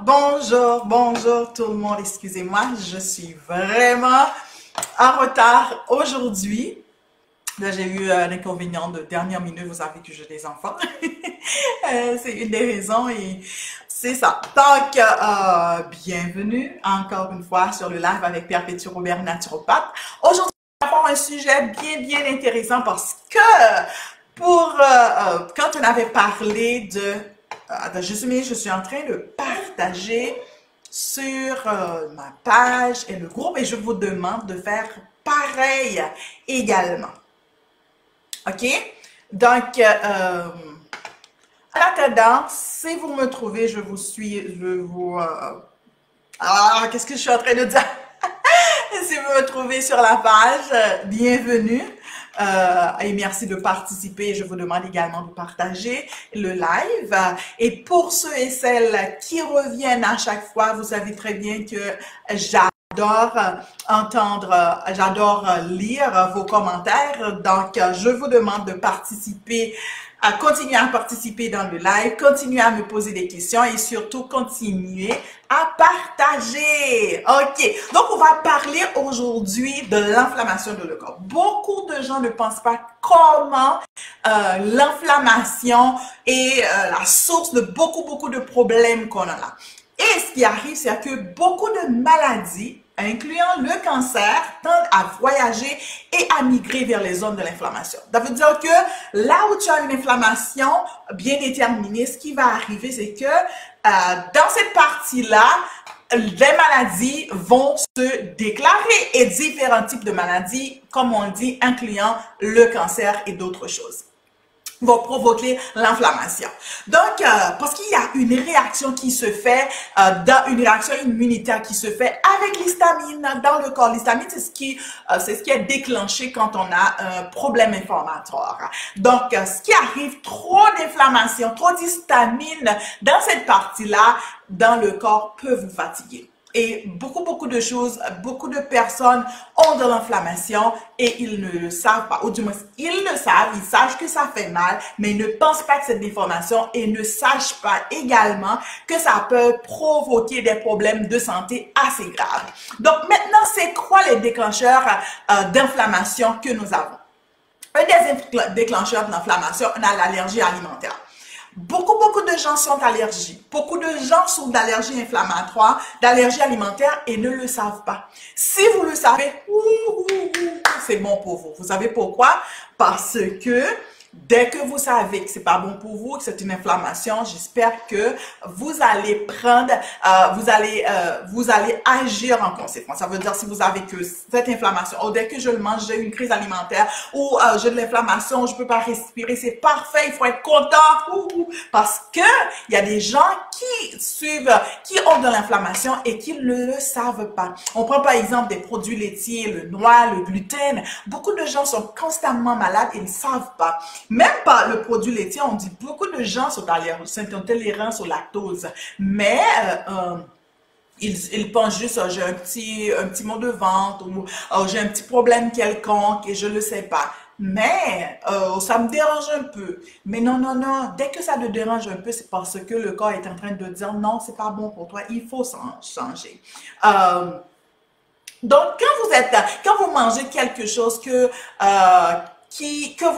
Bonjour tout le monde. Excusez-moi, je suis vraiment en retard aujourd'hui. Là, j'ai eu un inconvénient de dernière minute. Vous savez que j'ai des enfants. C'est une des raisons et c'est ça. Donc, bienvenue encore une fois sur le live avec Perpétue Robert, naturopathe. Aujourd'hui, on va avoir un sujet bien intéressant parce que quand on avait parlé de... Attends, je suis en train de partager sur ma page et le groupe et je vous demande de faire pareil également. OK? Donc, en attendant, si vous me trouvez, je vous suis, qu'est-ce que je suis en train de dire? Si vous me trouvez sur la page, bienvenue. Et merci de participer. Je vous demande également de partager le live. Et pour ceux et celles qui reviennent à chaque fois, vous savez très bien que j'adore j'adore lire vos commentaires. Donc, je vous demande de participer, à continuer à participer dans le live, continuer à me poser des questions et surtout continuer à partager. OK. Donc, on va parler aujourd'hui de l'inflammation de le corps. Beaucoup de gens ne pensent pas comment l'inflammation est la source de beaucoup de problèmes qu'on a là. Et ce qui arrive, c'est que beaucoup de maladies, incluant le cancer, tendent à voyager et à migrer vers les zones de l'inflammation. Ça veut dire que là où tu as une inflammation bien déterminée, ce qui va arriver, c'est que dans cette partie-là, les maladies vont se déclarer et différents types de maladies, comme on dit, incluant le cancer et d'autres choses, vont provoquer l'inflammation. Donc, parce qu'il y a une réaction qui se fait, une réaction immunitaire qui se fait avec l'histamine dans le corps. L'histamine, c'est ce qui est déclenché quand on a un problème inflammatoire. Donc, ce qui arrive, trop d'inflammation, trop d'histamine dans cette partie-là, dans le corps, peut vous fatiguer. Et beaucoup de choses, beaucoup de personnes ont de l'inflammation et ils ne le savent pas. Ou du moins, ils le savent, ils savent que ça fait mal, mais ils ne pensent pas que c'est de l'information et ne sachent pas également que ça peut provoquer des problèmes de santé assez graves. Donc maintenant, c'est quoi les déclencheurs d'inflammation que nous avons? Un des déclencheurs d'inflammation, on a l'allergie alimentaire. Beaucoup de gens sont allergiques. Beaucoup de gens sont d'allergie inflammatoire, d'allergie alimentaire et ne le savent pas. Si vous le savez, c'est bon pour vous. Vous savez pourquoi? Parce que dès que vous savez que c'est pas bon pour vous, que c'est une inflammation, j'espère que vous allez prendre, vous allez agir en conséquence. Ça veut dire si vous avez que cette inflammation, ou dès que je le mange, j'ai une crise alimentaire, ou j'ai de l'inflammation, je peux pas respirer, c'est parfait, il faut être content, parce que il y a des gens qui qui ont de l'inflammation et qui ne le savent pas. On prend par exemple des produits laitiers, le noix, le gluten. Beaucoup de gens sont constamment malades et ne savent pas. Même pas le produit laitier, on dit beaucoup de gens sont intolérants au lactose, mais ils pensent juste j'ai un petit mot de ventre ou j'ai un petit problème quelconque et je le sais pas. Mais ça me dérange un peu. Mais non, dès que ça te dérange un peu, c'est parce que le corps est en train de dire non, c'est pas bon pour toi, il faut changer. Donc, quand vous mangez quelque chose que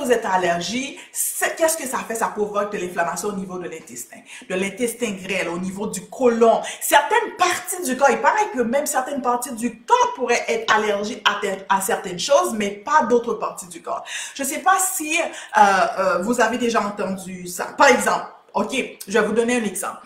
vous êtes allergique, qu'est-ce que ça fait? Ça provoque de l'inflammation au niveau de l'intestin grêle, au niveau du côlon. Certaines parties du corps, il paraît que même certaines parties du corps pourraient être allergiques à certaines choses, mais pas d'autres parties du corps. Je ne sais pas si vous avez déjà entendu ça. Par exemple, ok, je vais vous donner un exemple.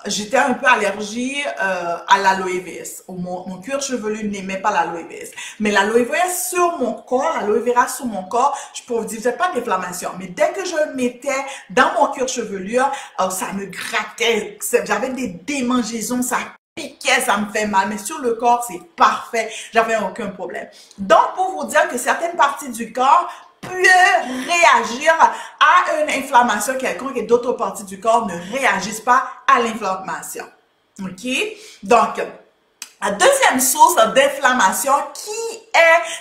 J'étais un peu allergique à l'aloe vera. Mon cuir chevelu n'aimait pas l'aloe vera. Mais l'aloe vera sur mon corps, je peux vous dire, j'ai pas d'inflammation. Mais dès que je le mettais dans mon cuir chevelu, ça me grattait. J'avais des démangeaisons, ça piquait, ça me fait mal. Mais sur le corps, c'est parfait. J'avais aucun problème. Donc, pour vous dire que certaines parties du corps peut réagir à une inflammation quelconque et d'autres parties du corps ne réagissent pas à l'inflammation. OK? Donc, La deuxième source d'inflammation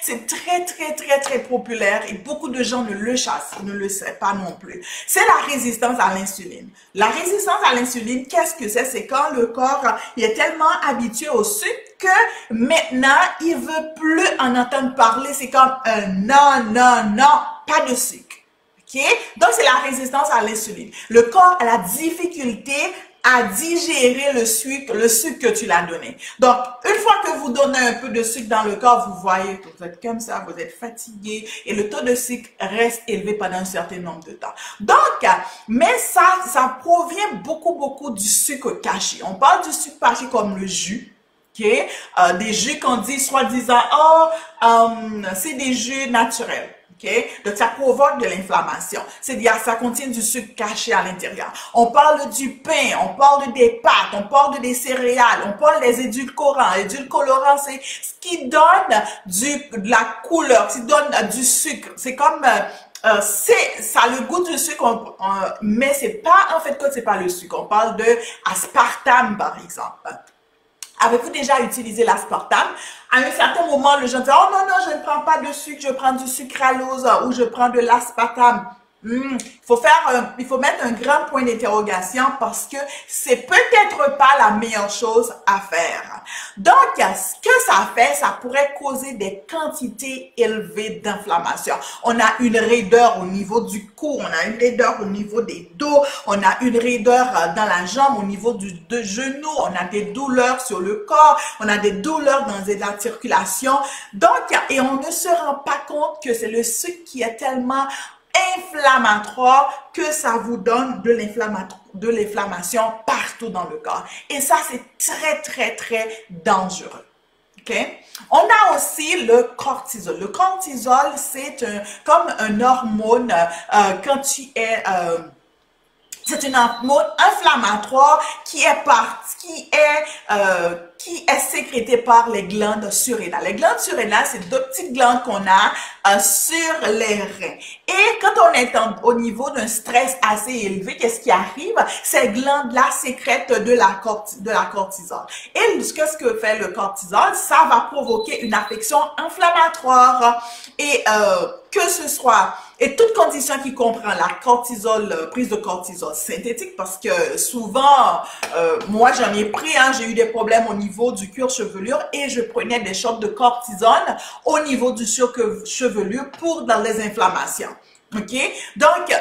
c'est très populaire et beaucoup de gens ne le chassent, ne le savent pas non plus. C'est la résistance à l'insuline. La résistance à l'insuline, qu'est-ce que c'est? C'est quand le corps il est tellement habitué au sucre que maintenant, il veut plus en entendre parler. C'est comme non, pas de sucre. OK? Donc, c'est la résistance à l'insuline. Le corps a la difficulté à digérer le sucre que tu l'as donné. Donc, une fois que vous donnez un peu de sucre dans le corps, vous voyez que vous êtes comme ça, vous êtes fatigué et le taux de sucre reste élevé pendant un certain nombre de temps. Donc, mais ça provient beaucoup du sucre caché. On parle du sucre caché comme le jus. Okay? Des jus qu'on dit soi-disant, c'est des jus naturels. Okay? Donc, ça provoque de l'inflammation. C'est-à-dire, ça contient du sucre caché à l'intérieur. On parle du pain, on parle des pâtes, on parle des céréales, on parle des édulcorants. Édulcorants, c'est ce qui donne de la couleur, qui donne du sucre. C'est comme, ça a le goût du sucre, mais c'est pas, en fait, que c'est pas le sucre. On parle de aspartame, par exemple. Avez-vous déjà utilisé l'aspartame? À un certain moment, les gens disent, oh non, je ne prends pas de sucre, je prends du sucralose ou je prends de l'aspartame. Il faut mettre un grand point d'interrogation parce que c'est peut-être pas la meilleure chose à faire. Donc, ce que ça fait, ça pourrait causer des quantités élevées d'inflammation. On a une raideur au niveau du cou, on a une raideur au niveau des dos, on a une raideur dans la jambe au niveau du genou, on a des douleurs sur le corps, on a des douleurs dans la circulation. Donc, et on ne se rend pas compte que c'est le sucre qui est tellement inflammatoire que ça vous donne de l'inflammation partout dans le corps. Et ça, c'est très dangereux. Okay? On a aussi le cortisol. Le cortisol, c'est comme une hormone quand tu es... c'est une hormone inflammatoire qui est sécrétée par les glandes surrénales. Les glandes surrénales, c'est deux petites glandes qu'on a sur les reins. Et quand on est au niveau d'un stress assez élevé, qu'est-ce qui arrive? Ces glandes-là sécrètent de la cortisol. Et ce que fait le cortisol, ça va provoquer une affection inflammatoire. Et que ce soit, et toute condition qui comprend la prise de cortisol synthétique, parce que souvent, moi j'en ai pris, j'ai eu des problèmes au niveau du cuir chevelu et je prenais des shots de cortisone au niveau du cuir chevelu pour dans les inflammations. OK? Donc,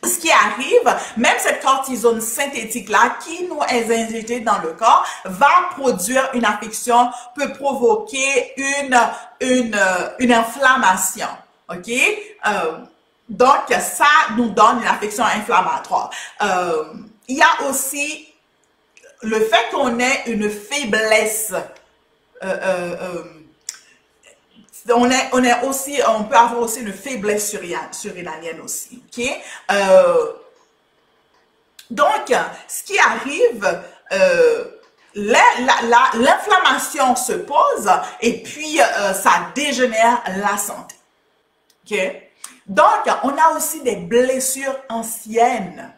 ce qui arrive, même cette cortisone synthétique-là qui nous est injectée dans le corps va produire une affection, peut provoquer une inflammation. OK? Donc, ça nous donne une affection inflammatoire. Il y a aussi le fait qu'on ait une faiblesse. On peut avoir aussi une faiblesse surrénalienne aussi. OK? Donc, ce qui arrive, l'inflammation se pose et puis ça dégénère la santé. OK? Donc, on a aussi des blessures anciennes.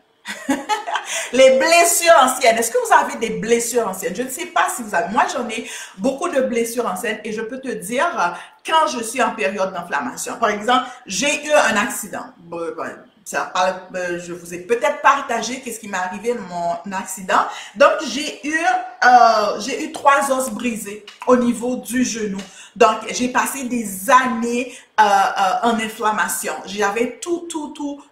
Les blessures anciennes. Est-ce que vous avez des blessures anciennes? Je ne sais pas si vous avez. Moi, j'en ai beaucoup de blessures anciennes et je peux te dire quand je suis en période d'inflammation. Par exemple, j'ai eu un accident. Je vous ai peut-être partagé qu'est-ce qui m'est arrivé de mon accident. Donc, j'ai eu 3 os brisés au niveau du genou. Donc, j'ai passé des années en inflammation. J'avais tout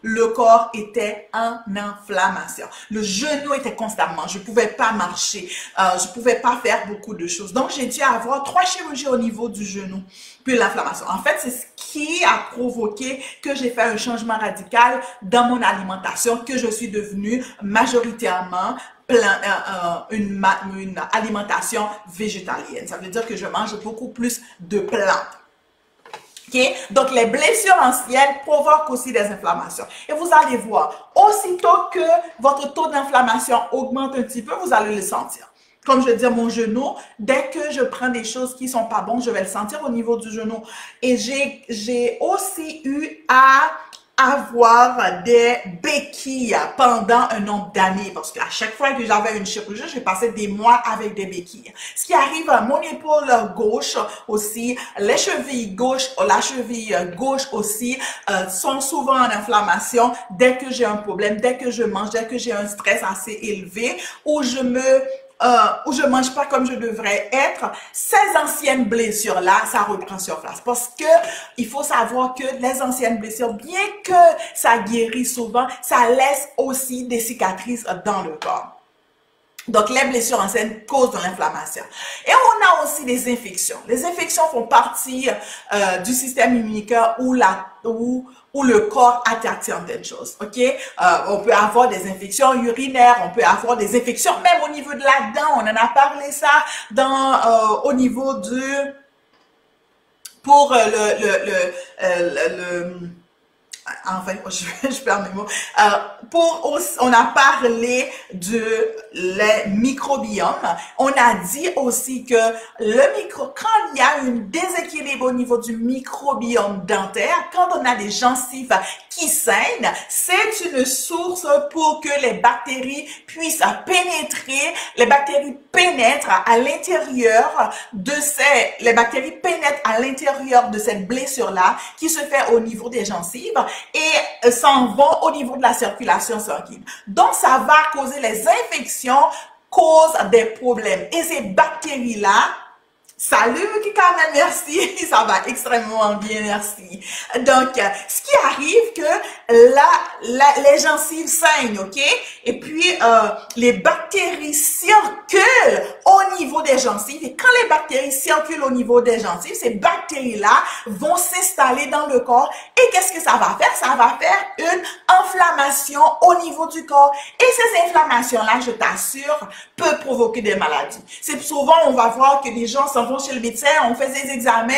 le corps était en inflammation. Le genou était constamment. Je pouvais pas marcher. Je pouvais pas faire beaucoup de choses. Donc, j'ai dû avoir 3 chirurgies au niveau du genou. Puis l'inflammation. En fait, c'est ce qui a provoqué que j'ai fait un changement radical dans mon alimentation, que je suis devenue majoritairement une alimentation végétalienne. Ça veut dire que je mange beaucoup plus de plantes. Okay? Donc, les blessures anciennes provoquent aussi des inflammations. Et vous allez voir, aussitôt que votre taux d'inflammation augmente un petit peu, vous allez le sentir. Comme je dis, mon genou, dès que je prends des choses qui sont pas bonnes, je vais le sentir au niveau du genou. Et j'ai aussi eu à avoir des béquilles pendant un nombre d'années parce qu'à chaque fois que j'avais une chirurgie, j'ai passé des mois avec des béquilles. Ce qui arrive à mon épaule gauche aussi, les chevilles gauche, la cheville gauche aussi sont souvent en inflammation dès que j'ai un problème, dès que je mange, dès que j'ai un stress assez élevé ou où je mange pas comme je devrais être, ces anciennes blessures-là, ça reprend surface. Parce que il faut savoir que les anciennes blessures, bien que ça guérit souvent, ça laisse aussi des cicatrices dans le corps. Donc, les blessures anciennes causent de l'inflammation. Et on a aussi des infections. Les infections font partie du système immunitaire où le corps attaque certaines choses, ok? On peut avoir des infections urinaires, on peut avoir des infections même au niveau de la dent. On en a parlé ça au niveau enfin, je perds mes mots. On a parlé de les microbiomes. On a dit aussi que quand il y a un déséquilibre au niveau du microbiome dentaire, quand on a des gencives qui saignent, c'est une source pour que les bactéries puissent pénétrer. Les bactéries pénètrent à l'intérieur les bactéries pénètrent à l'intérieur de cette blessure-là qui se fait au niveau des gencives et s'en vont au niveau de la circulation sanguine. Donc, ça va causer les infections, causent des problèmes. Et ces bactéries-là, salut Carmen, merci, ça va extrêmement bien, merci. Donc, ce qui arrive que les gencives saignent, ok? Et puis, les bactéries circulent au niveau des gencives. Et quand les bactéries circulent au niveau des gencives, ces bactéries-là vont s'installer dans le corps. Et qu'est-ce que ça va faire? Ça va faire une inflammation au niveau du corps. Et ces inflammations-là, je t'assure, peuvent provoquer des maladies. C'est souvent, on va voir que les gens vont chez le médecin, on fait des examens,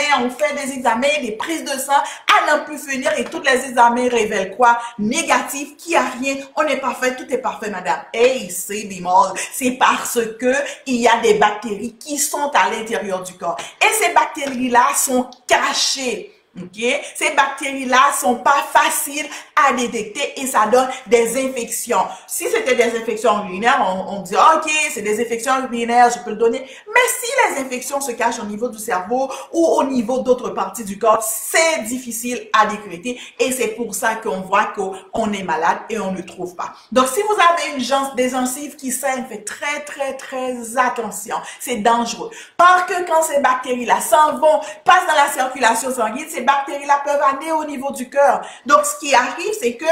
des prises de sang, à n'en plus finir et tous les examens révèlent quoi? Négatif, qu'il n'y a rien, on est parfait, tout est parfait, madame. Hey, c'est bémol. C'est parce que il y a des bactéries qui sont à l'intérieur du corps. Et ces bactéries-là sont cachées. Okay? Ces bactéries-là sont pas faciles à détecter et ça donne des infections. Si c'était des infections urinaires, on dit ok, c'est des infections urinaires, je peux le donner. Mais si les infections se cachent au niveau du cerveau ou au niveau d'autres parties du corps, c'est difficile à détecter et c'est pour ça qu'on voit qu'on est malade et on ne trouve pas. Donc, si vous avez des gencives qui saignent, faites très, très, très attention. C'est dangereux. Parce que quand ces bactéries-là s'en vont, passent dans la circulation sanguine, ces bactéries-là peuvent aller au niveau du cœur. Donc, ce qui arrive, c'est que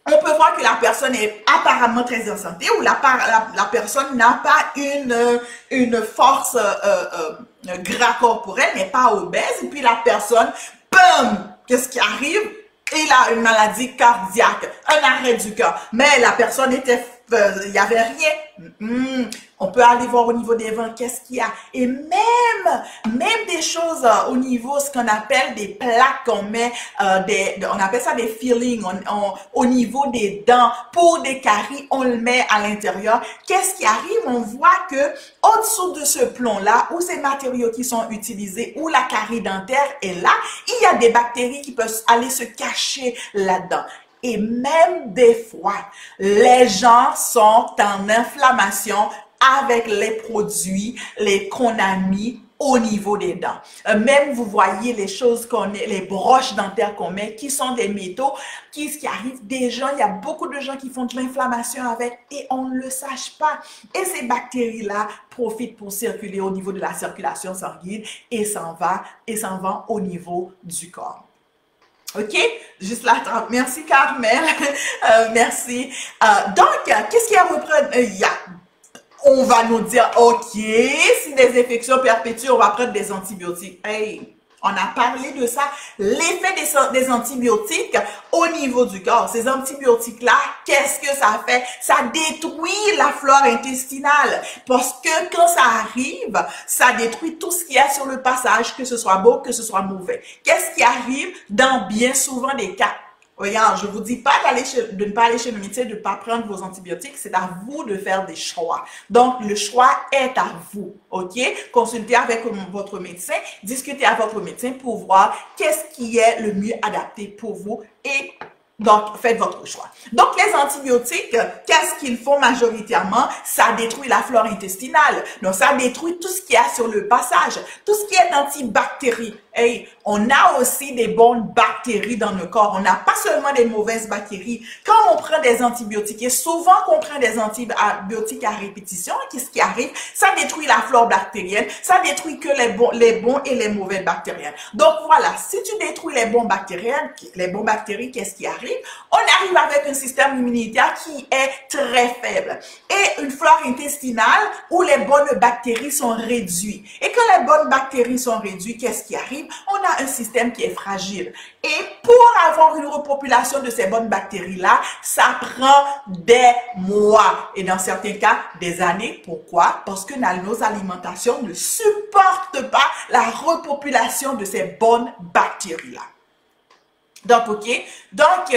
on peut voir que la personne est apparemment très en santé ou la personne n'a pas une force gras corporelle, n'est pas obèse. Et puis la personne, bam, qu'est-ce qui arrive? Il a une maladie cardiaque, un arrêt du cœur. Mais la personne il n'y avait rien. On peut aller voir au niveau des vents, qu'est-ce qu'il y a. Et même des choses au niveau, ce qu'on appelle des plaques qu'on met, on appelle ça des fillings, au niveau des dents, pour des caries, on le met à l'intérieur. Qu'est-ce qui arrive? On voit que au-dessous de ce plomb-là, où ces matériaux qui sont utilisés, où la carie dentaire est là, il y a des bactéries qui peuvent aller se cacher là-dedans. Et même des fois, les gens sont en inflammation avec les produits qu'on a mis au niveau des dents. Même vous voyez les choses les broches dentaires qu'on met, qui sont des métaux, ce qui arrive des gens, il y a beaucoup de gens qui font de l'inflammation avec et on ne le sache pas. Et ces bactéries-là profitent pour circuler au niveau de la circulation sanguine et s'en vont au niveau du corps. OK? Juste là, merci Carmel. Merci. Donc, qu'est-ce qu'il y a à reprendre? On va nous dire, OK, si des infections perpétuent, on va prendre des antibiotiques. Hey, on a parlé de ça. L'effet des antibiotiques au niveau du corps. Ces antibiotiques-là, qu'est-ce que ça fait? Ça détruit la flore intestinale. Parce que quand ça arrive, ça détruit tout ce qu'il y a sur le passage, que ce soit beau, que ce soit mauvais. Qu'est-ce qui arrive dans bien souvent des cas? Regarde, je vous dis pas de ne pas aller chez le médecin, de ne pas prendre vos antibiotiques. C'est à vous de faire des choix. Donc, le choix est à vous. OK? Consultez avec votre médecin, discutez avec votre médecin pour voir qu'est-ce qui est le mieux adapté pour vous et donc, faites votre choix. Donc, les antibiotiques, qu'est-ce qu'ils font majoritairement? Ça détruit la flore intestinale. Donc, ça détruit tout ce qu'il y a sur le passage, tout ce qui est antibactéries. Hey, on a aussi des bonnes bactéries dans le corps. On n'a pas seulement des mauvaises bactéries. Quand on prend des antibiotiques, et souvent qu'on prend des antibiotiques à répétition, qu'est-ce qui arrive? Ça détruit la flore bactérienne. Ça détruit que les bons et les mauvais bactériens. Donc, voilà. Si tu détruis les bons bactéries, qu'est-ce qui arrive? On arrive avec un système immunitaire qui est très faible et une flore intestinale où les bonnes bactéries sont réduites. Et quand les bonnes bactéries sont réduites, qu'est-ce qui arrive? On a un système qui est fragile. Et pour avoir une repopulation de ces bonnes bactéries-là, ça prend des mois et dans certains cas, des années. Pourquoi? Parce que nos alimentations ne supportent pas la repopulation de ces bonnes bactéries-là. Donc, OK. Donc,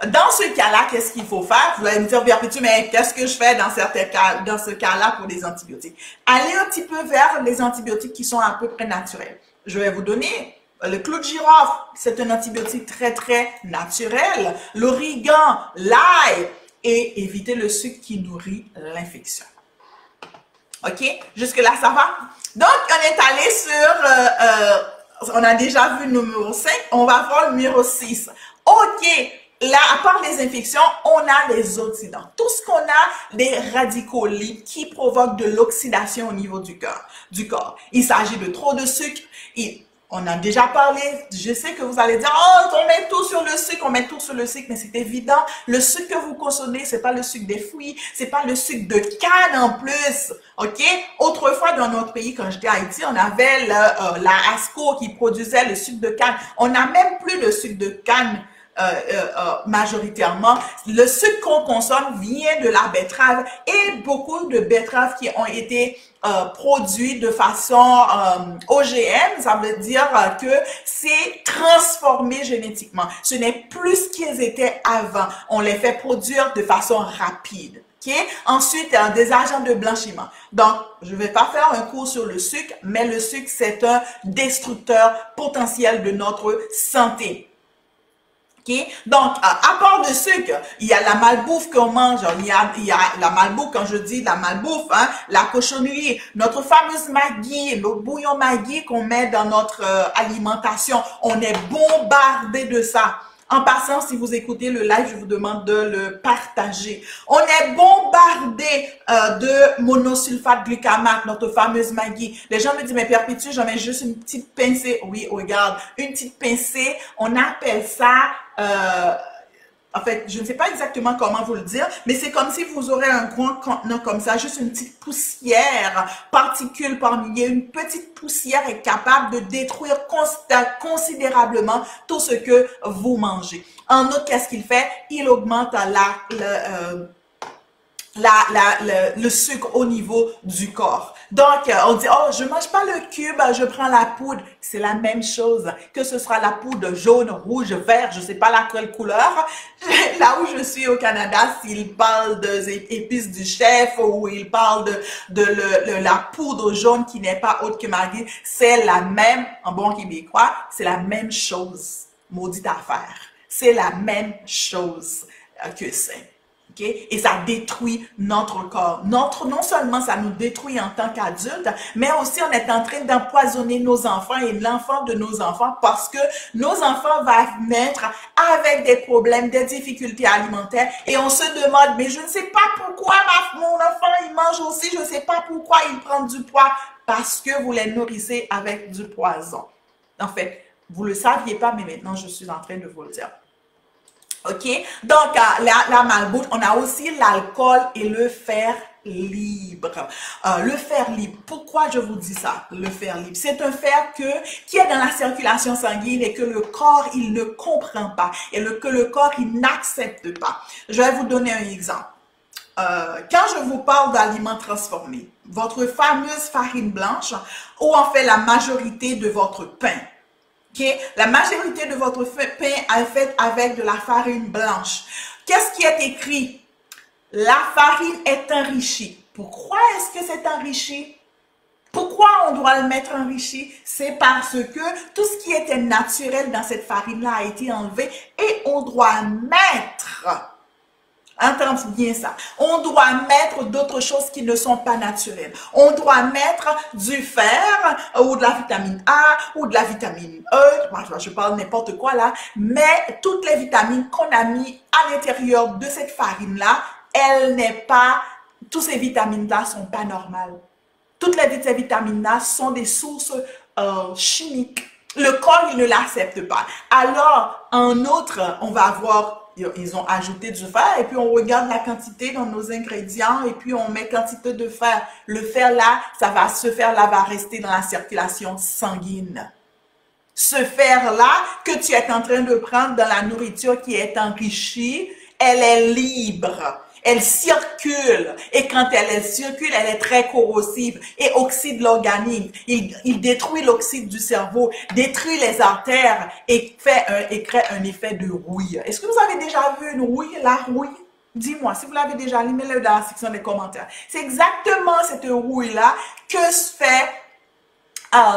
dans ce cas-là, qu'est-ce qu'il faut faire? Vous allez me dire, Vertu, mais qu'est-ce que je fais dans certains cas, dans ce cas-là pour les antibiotiques? Allez un petit peu vers les antibiotiques qui sont à peu près naturels. Je vais vous donner le clou de girofle. C'est un antibiotique très, très naturel. L'origan, l'ail et éviter le sucre qui nourrit l'infection. OK? Jusque-là, ça va? Donc, on est allé sur... on a déjà vu le numéro 5, on va voir le numéro 6. OK, là, à part les infections, on a les oxydants. Tout ce qu'on a, des radicaux libres qui provoquent de l'oxydation au niveau du corps. Il s'agit de trop de sucre. On a déjà parlé, je sais que vous allez dire, oh, on met tout sur le sucre, mais c'est évident. Le sucre que vous consommez, c'est pas le sucre des fruits, c'est pas le sucre de canne en plus, ok? Autrefois, dans notre pays, quand j'étais à Haïti, on avait la ASCO qui produisait le sucre de canne. On n'a même plus de sucre de canne. Majoritairement, le sucre qu'on consomme vient de la betterave et beaucoup de betteraves qui ont été produits de façon OGM, ça veut dire que c'est transformé génétiquement. Ce n'est plus ce qu'ils étaient avant. On les fait produire de façon rapide. Okay? Ensuite, des agents de blanchiment. Donc, je ne vais pas faire un cours sur le sucre, mais le sucre, c'est un destructeur potentiel de notre santé. Okay? Donc, à part de sucre, il y a la malbouffe qu'on mange. Il y a la malbouffe, quand je dis la malbouffe, hein, la cochonnerie, notre fameuse Maggi, le bouillon Maggi qu'on met dans notre alimentation. On est bombardé de ça. En passant, si vous écoutez le live, je vous demande de le partager. On est bombardé de monosulfate glutamate, notre fameuse Maggi. Les gens me disent, mais Perpétue, j'en mets juste une petite pincée. Oui, regarde, une petite pincée. On appelle ça... en fait, je ne sais pas exactement comment vous le dire, mais c'est comme si vous aurez un grand contenant comme ça, juste une petite poussière, particule par milliers, une petite poussière est capable de détruire considérablement tout ce que vous mangez. En outre, qu'est-ce qu'il fait? Il augmente le sucre au niveau du corps. Donc, on dit, oh, je mange pas le cube, je prends la poudre. C'est la même chose, que ce soit la poudre jaune, rouge, vert, je sais pas laquelle couleur. Là où je suis au Canada, s'ils parlent des épices du chef ou ils parlent de la poudre jaune qui n'est pas autre que Maggi, c'est la même, en bon québécois, c'est la même chose. Maudite affaire. C'est la même chose que c'est. Okay? Et ça détruit notre corps. Non seulement ça nous détruit en tant qu'adultes, mais aussi on est en train d'empoisonner nos enfants et l'enfant de nos enfants parce que nos enfants vont naître avec des problèmes, des difficultés alimentaires et on se demande, mais je ne sais pas pourquoi mon enfant il mange aussi, je ne sais pas pourquoi il prend du poids, parce que vous les nourrissez avec du poison. En fait, vous ne le saviez pas, mais maintenant je suis en train de vous le dire. OK? Donc, la malbouffe, on a aussi l'alcool et le fer libre. Le fer libre, pourquoi je vous dis ça, le fer libre? C'est un fer qui est dans la circulation sanguine et que le corps, il ne comprend pas et que le corps, il n'accepte pas. Je vais vous donner un exemple. Quand je vous parle d'aliments transformés, votre fameuse farine blanche ou en fait la majorité de votre pain, OK? La majorité de votre pain est faite avec de la farine blanche. Qu'est-ce qui est écrit? La farine est enrichie. Pourquoi est-ce que c'est enrichi? Pourquoi on doit le mettre enrichi? C'est parce que tout ce qui était naturel dans cette farine-là a été enlevé et on doit mettre, entendez bien ça, on doit mettre d'autres choses qui ne sont pas naturelles. On doit mettre du fer ou de la vitamine A ou de la vitamine E, je parle n'importe quoi là, mais toutes les vitamines qu'on a mis à l'intérieur de cette farine-là, elle n'est pas, toutes ces vitamines-là sont pas normales. Toutes ces vitamines-là sont des sources chimiques. Le corps, il ne l'accepte pas. Alors, en outre, on va avoir, ils ont ajouté du fer et puis on regarde la quantité dans nos ingrédients et puis on met quantité de fer. Le fer là, ce fer là va rester dans la circulation sanguine. Ce fer là que tu es en train de prendre dans la nourriture qui est enrichie, elle est libre. Elle circule et quand elle circule, elle est très corrosive et oxyde l'organisme. Il détruit l'oxyde du cerveau, détruit les artères et crée un effet de rouille. Est-ce que vous avez déjà vu une rouille, la rouille? Dis-moi, si vous l'avez déjà lu, mettez-le dans la section des commentaires. C'est exactement cette rouille-là que se fait,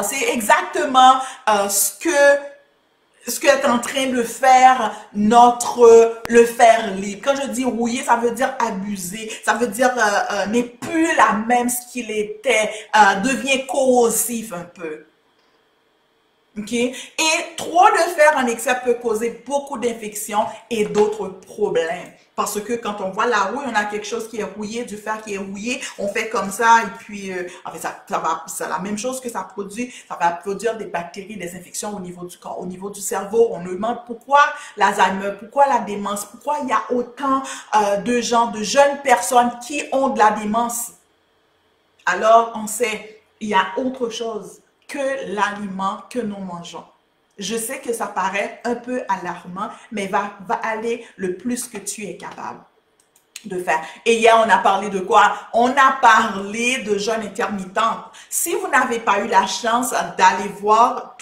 c'est exactement ce qu'est en train de faire le fer libre. Quand je dis rouiller, ça veut dire abuser, ça veut dire n'est plus la même ce qu'il était, devient corrosif un peu. OK? Et trop de fer en excès peut causer beaucoup d'infections et d'autres problèmes. Parce que quand on voit la rouille, on a quelque chose qui est rouillé, du fer qui est rouillé, on fait comme ça et puis en fait, c'est la même chose que ça produit. Ça va produire des bactéries, des infections au niveau du corps, au niveau du cerveau. On nous demande pourquoi l'Alzheimer, pourquoi la démence, pourquoi il y a autant de gens, de jeunes personnes qui ont de la démence. Alors, on sait, il y a autre chose que l'aliment que nous mangeons. Je sais que ça paraît un peu alarmant, mais va aller le plus que tu es capable de faire. Et hier, on a parlé de quoi? On a parlé de jeûne intermittent. Si vous n'avez pas eu la chance d'aller voir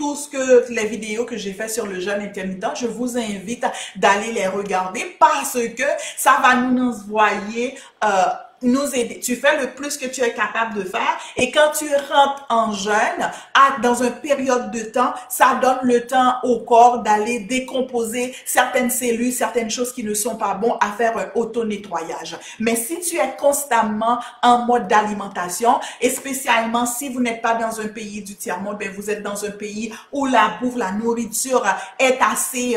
les vidéos que j'ai fait sur le jeûne intermittent, je vous invite d'aller les regarder parce que ça va nous envoyer nous aider. Tu fais le plus que tu es capable de faire et quand tu rentres en jeûne, dans une période de temps, ça donne le temps au corps d'aller décomposer certaines cellules, certaines choses qui ne sont pas bonnes à faire un auto-nettoyage. Mais si tu es constamment en mode d'alimentation et spécialement si vous n'êtes pas dans un pays du tiers-monde, ben vous êtes dans un pays où la bouffe, la nourriture est assez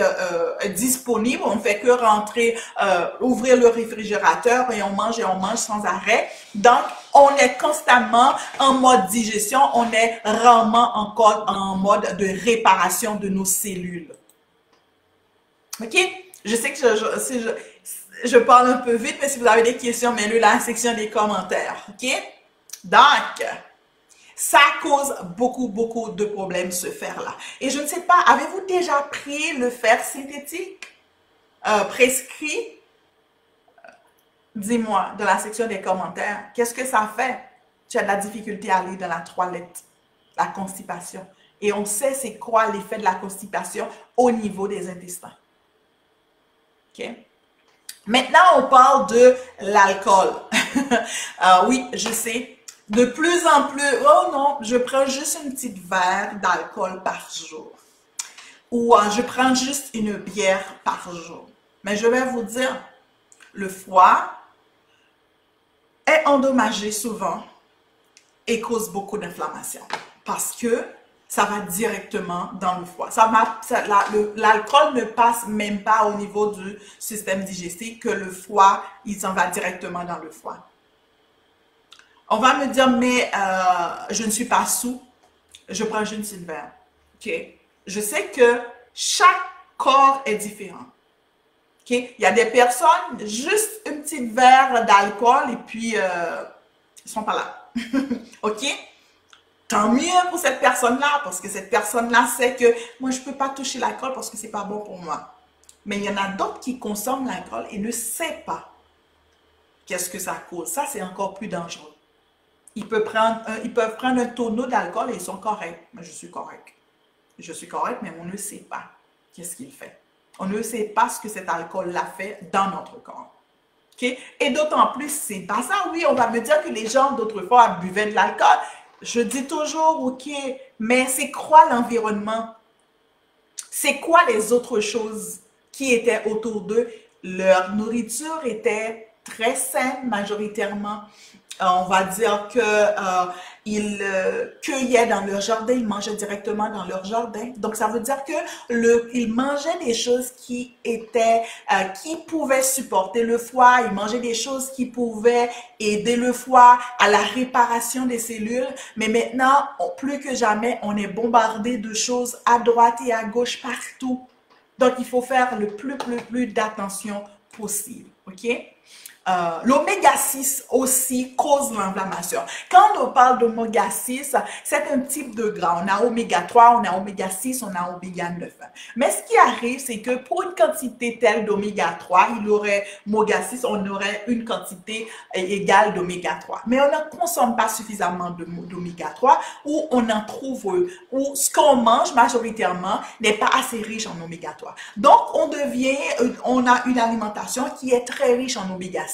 disponible. On ne fait que rentrer, ouvrir le réfrigérateur et on mange sans arrêt. Donc, on est constamment en mode digestion, on est rarement encore en mode de réparation de nos cellules. OK? Je sais que je parle un peu vite, mais si vous avez des questions, mettez-le dans la section des commentaires. OK? Donc, ça cause beaucoup de problèmes, ce fer-là. Et je ne sais pas, avez-vous déjà pris le fer synthétique prescrit? Dis-moi dans la section des commentaires, qu'est-ce que ça fait? Tu as de la difficulté à aller dans la toilette, la constipation. Et on sait c'est quoi l'effet de la constipation au niveau des intestins. OK? Maintenant, on parle de l'alcool. Oui, je sais. De plus en plus, oh non, je prends juste une petite verre d'alcool par jour. Ou je prends juste une bière par jour. Mais je vais vous dire, le foie est endommagé souvent et cause beaucoup d'inflammation parce que ça va directement dans le foie. L'alcool ne passe même pas au niveau du système digestif que le foie, il s'en va directement dans le foie. On va me dire, mais je ne suis pas sous, je prends juste une verre. OK? Je sais que chaque corps est différent. Okay? Il y a des personnes, juste une petite verre d'alcool et puis ils sont pas là. OK? Tant mieux pour cette personne-là, parce que cette personne-là sait que moi, je ne peux pas toucher l'alcool parce que c'est pas bon pour moi. Mais il y en a d'autres qui consomment l'alcool et ne savent pas qu'est-ce que ça cause. Ça, c'est encore plus dangereux. Ils peuvent prendre un tonneau d'alcool et ils sont corrects. Mais je suis correct. je suis correcte, mais on ne sait pas qu'est-ce qu'il fait. On ne sait pas ce que cet alcool-là fait dans notre corps. Okay? Et d'autant plus, c'est pas ça. Oui, on va me dire que les gens d'autrefois buvaient de l'alcool. Je dis toujours, ok, mais c'est quoi l'environnement? C'est quoi les autres choses qui étaient autour d'eux? Leur nourriture était très saine majoritairement. On va dire que ils cueillaient dans leur jardin, ils mangeaient directement dans leur jardin. Donc ça veut dire que ils mangeaient des choses qui étaient, qui pouvaient supporter le foie. Ils mangeaient des choses qui pouvaient aider le foie à la réparation des cellules. Mais maintenant, plus que jamais, on est bombardé de choses à droite et à gauche partout. Donc il faut faire le plus d'attention possible. Ok? L'oméga 6 aussi cause l'inflammation. Quand on parle d'oméga 6, c'est un type de gras. On a oméga 3, on a oméga 6, on a oméga 9. Mais ce qui arrive, c'est que pour une quantité telle d'oméga 3, il aurait oméga 6, on aurait une quantité égale d'oméga 3. Mais on ne consomme pas suffisamment d'oméga 3 ou on en trouve, ou ce qu'on mange majoritairement n'est pas assez riche en oméga 3. Donc, on a une alimentation qui est très riche en oméga 6.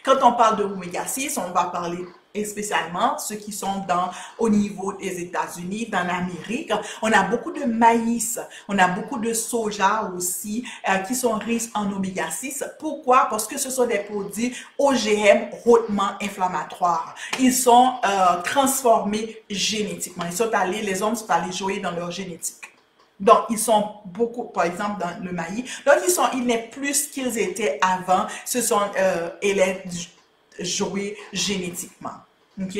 Quand on parle de oméga 6, on va parler spécialement ceux qui sont au niveau des États-Unis, dans l'Amérique. On a beaucoup de maïs, on a beaucoup de soja aussi qui sont riches en oméga 6. Pourquoi? Parce que ce sont des produits OGM hautement inflammatoires. Ils sont transformés génétiquement. Les hommes sont allés jouer dans leur génétique. Donc, ils sont beaucoup, par exemple, dans le maïs. Donc, il n'est plus ce qu'ils étaient avant. Ce sont, joués génétiquement. OK?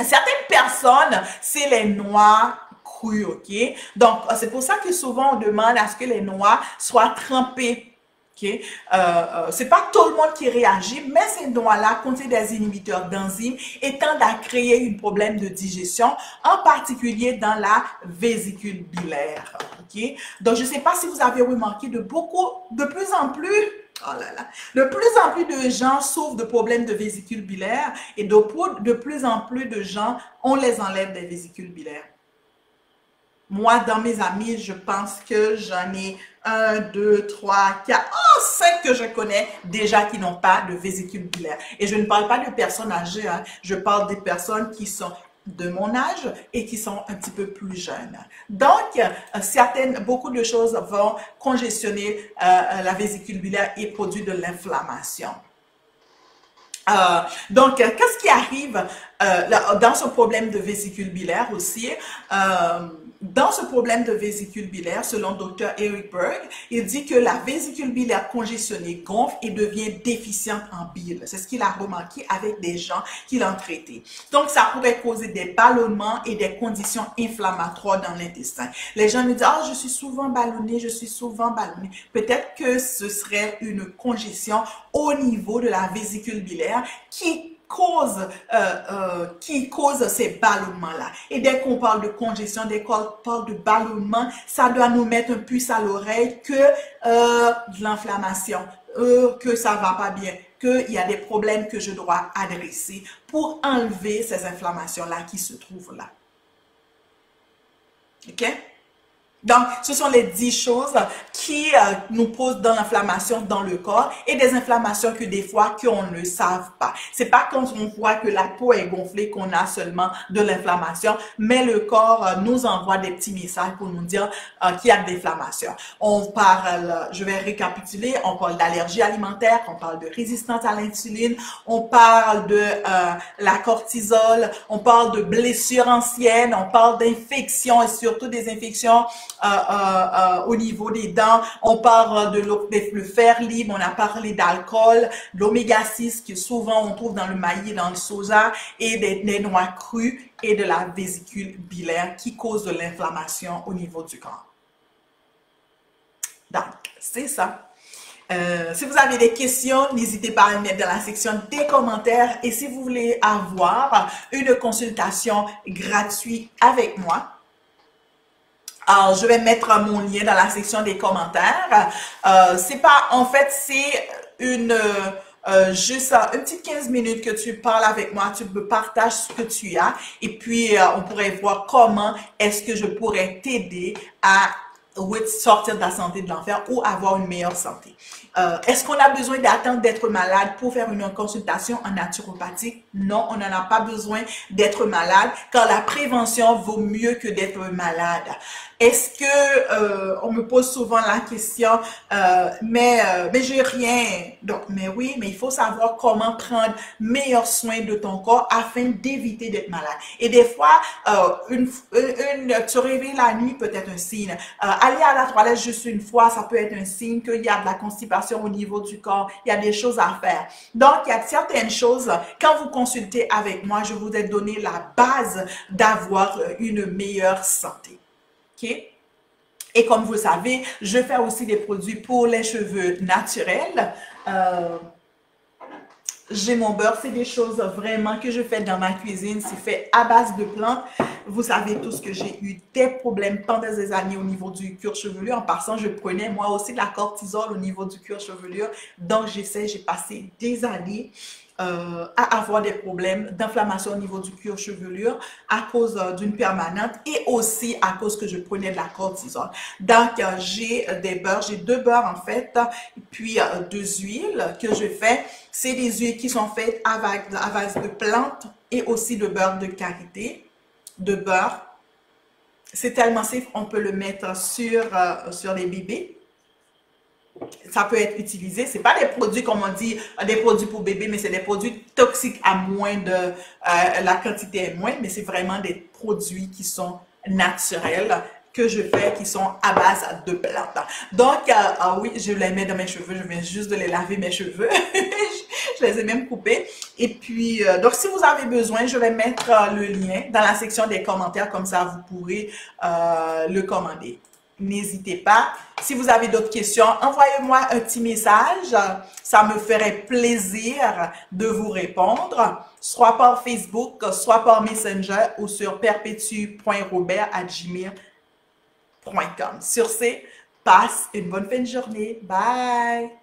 Certaines personnes, c'est les noix crues, OK? Donc, c'est pour ça que souvent, on demande à ce que les noix soient trempées. Okay. C'est pas tout le monde qui réagit, mais ces noix-là contiennent des inhibiteurs d'enzymes et tendent à créer un problème de digestion, en particulier dans la vésicule biliaire. Okay. Donc, je ne sais pas si vous avez remarqué de plus en plus de gens souffrent de problèmes de vésicule biliaire et de plus en plus de gens, on les enlève des vésicules biliaires. Moi, dans mes amis, je pense que j'en ai 1, 2, 3, 4, 5 que je connais déjà qui n'ont pas de vésicule biliaire. Et je ne parle pas de personnes âgées, hein. Je parle des personnes qui sont de mon âge et qui sont un petit peu plus jeunes. Donc, beaucoup de choses vont congestionner la vésicule biliaire et produire de l'inflammation. Donc, qu'est-ce qui arrive dans ce problème de vésicule biliaire aussi? Dans ce problème de vésicule biliaire, selon Dr. Eric Berg, il dit que la vésicule biliaire congestionnée gonfle et devient déficiente en bile. C'est ce qu'il a remarqué avec des gens qu'il a traités. Donc, ça pourrait causer des ballonnements et des conditions inflammatoires dans l'intestin. Les gens me disent, je suis souvent ballonné, je suis souvent ballonné. Peut-être que ce serait une congestion au niveau de la vésicule biliaire qui cause ces ballonnements-là. Et dès qu'on parle de congestion, dès qu'on parle de ballonnement, ça doit nous mettre un puce à l'oreille que de l'inflammation, que ça va pas bien, qu'il y a des problèmes que je dois adresser pour enlever ces inflammations-là qui se trouvent là. OK? Donc, ce sont les 10 choses qui nous posent dans l'inflammation dans le corps et des inflammations que des fois qu'on ne savent pas. C'est pas quand on voit que la peau est gonflée qu'on a seulement de l'inflammation, mais le corps nous envoie des petits messages pour nous dire qu'il y a de l'inflammation. On parle, je vais récapituler, on parle d'allergie alimentaire, on parle de résistance à l'insuline, on parle de la cortisol, on parle de blessures anciennes, on parle d'infections et surtout des infections au niveau des dents, on parle de le fer libre, on a parlé d'alcool, de l'oméga 6 que souvent on trouve dans le maïs, dans le soja et des noix crues et de la vésicule biliaire qui cause de l'inflammation au niveau du corps. Donc, c'est ça. Si vous avez des questions, n'hésitez pas à les mettre dans la section des commentaires et si vous voulez avoir une consultation gratuite avec moi, alors, je vais mettre mon lien dans la section des commentaires. C'est juste une petite 15 minutes que tu parles avec moi, tu me partages ce que tu as et puis on pourrait voir comment est-ce que je pourrais t'aider à sortir de la santé de l'enfer ou avoir une meilleure santé. Est-ce qu'on a besoin d'attendre d'être malade pour faire une consultation en naturopathie? Non, on n'en a pas besoin d'être malade car la prévention vaut mieux que d'être malade. Est-ce que on me pose souvent la question, mais j'ai rien. Donc, mais oui, mais il faut savoir comment prendre meilleur soin de ton corps afin d'éviter d'être malade. Et des fois, tu réveilles la nuit peut être un signe. Aller à la toilette juste une fois, ça peut être un signe qu'il y a de la constipation au niveau du corps. Il y a des choses à faire. Donc, il y a certaines choses. Quand vous consultez avec moi, je vous ai donné la base d'avoir une meilleure santé. OK? Et comme vous le savez, je fais aussi des produits pour les cheveux naturels. J'ai mon beurre, c'est des choses vraiment que je fais dans ma cuisine. C'est fait à base de plantes. Vous savez tous que j'ai eu des problèmes pendant des années au niveau du cuir chevelu. En passant, je prenais moi aussi de la cortisol au niveau du cuir chevelu. Donc, j'ai passé des années à avoir des problèmes d'inflammation au niveau du cuir chevelu à cause d'une permanente et aussi à cause que je prenais de la cortisol. Donc, j'ai des beurres, j'ai 2 beurres en fait, et puis 2 huiles que je fais. C'est des huiles qui sont faites à base de plantes et aussi de beurre de karité, de beurre. C'est tellement safe, on peut le mettre sur les bébés. Ça peut être utilisé. Ce n'est pas des produits, comme on dit, des produits pour bébé, mais c'est des produits toxiques à moins de... la quantité est moins, mais c'est vraiment des produits qui sont naturels que je fais, qui sont à base de plantes. Donc, oui, je les mets dans mes cheveux. Je viens juste de les laver, mes cheveux. Je les ai même coupés. Et puis, donc, si vous avez besoin, je vais mettre le lien dans la section des commentaires. Comme ça, vous pourrez le commander. N'hésitez pas. Si vous avez d'autres questions, envoyez-moi un petit message. Ça me ferait plaisir de vous répondre, soit par Facebook, soit par Messenger ou sur perpetu.robert@gmail.com. Sur ce, passe une bonne fin de journée. Bye!